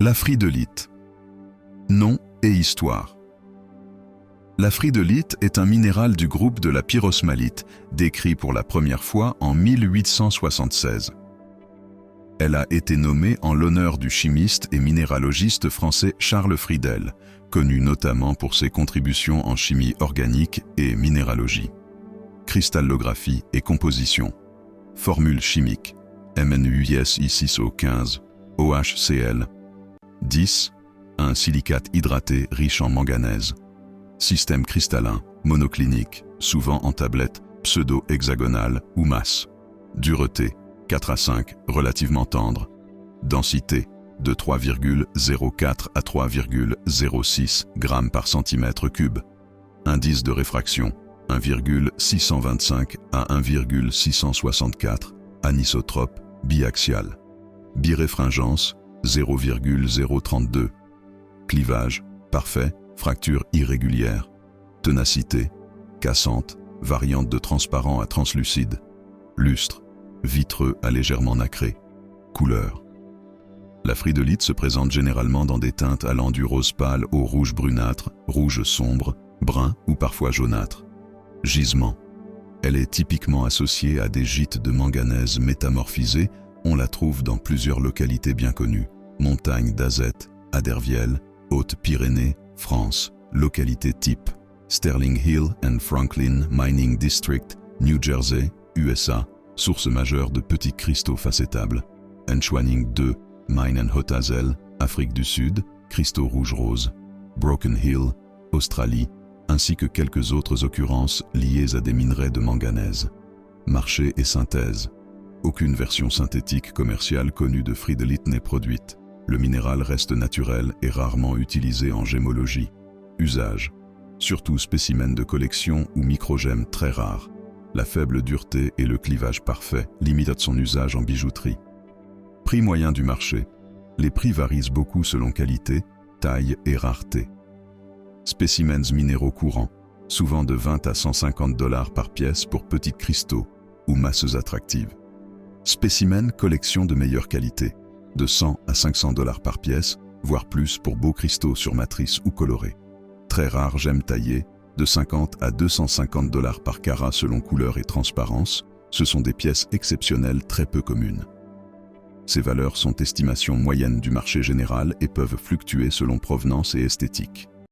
La fridolite. Nom et histoire. La fridolite est un minéral du groupe de la pyrosmalite, décrit pour la première fois en 1876. Elle a été nommée en l'honneur du chimiste et minéralogiste français Charles Friedel, connu notamment pour ses contributions en chimie organique et minéralogie. Cristallographie et composition. Formule chimique. MnUSI6O15, OHCl. 10. Un silicate hydraté riche en manganèse. Système cristallin, monoclinique, souvent en tablette, pseudo-hexagonale ou masse. Dureté, 4 à 5, relativement tendre. Densité, de 3,04 à 3,06 grammes par centimètre cube. Indice de réfraction, 1,625 à 1,664, anisotrope, biaxial. Biréfringence, 0,032. Clivage, parfait, fracture irrégulière. Ténacité, cassante, variante de transparent à translucide. Lustre, vitreux à légèrement nacré. Couleur. La fridolite se présente généralement dans des teintes allant du rose pâle au rouge brunâtre, rouge sombre, brun ou parfois jaunâtre. Gisement. Elle est typiquement associée à des gîtes de manganèse métamorphisés. On la trouve dans plusieurs localités bien connues. Montagne d'Azette, Aderviel, Hautes-Pyrénées, France. Localité type. Sterling Hill and Franklin Mining District, New Jersey, USA. Source majeure de petits cristaux facétables. Enschwaning 2, Mine and Hautazel, Afrique du Sud, cristaux rouge-rose. Broken Hill, Australie, ainsi que quelques autres occurrences liées à des minerais de manganèse. Marché et synthèse. Aucune version synthétique commerciale connue de fridolite n'est produite. Le minéral reste naturel et rarement utilisé en gémologie. Usage. Surtout spécimens de collection ou microgèmes très rares. La faible dureté et le clivage parfait limitent son usage en bijouterie. Prix moyen du marché. Les prix varient beaucoup selon qualité, taille et rareté. Spécimens minéraux courants, souvent de 20 à 150 $ par pièce pour petits cristaux ou masses attractives. Spécimens collection de meilleure qualité, de 100 à 500 $ par pièce, voire plus pour beaux cristaux sur matrice ou colorés. Très rares gemmes taillées, de 50 à 250 $ par carat selon couleur et transparence, ce sont des pièces exceptionnelles très peu communes. Ces valeurs sont estimations moyennes du marché général et peuvent fluctuer selon provenance et esthétique.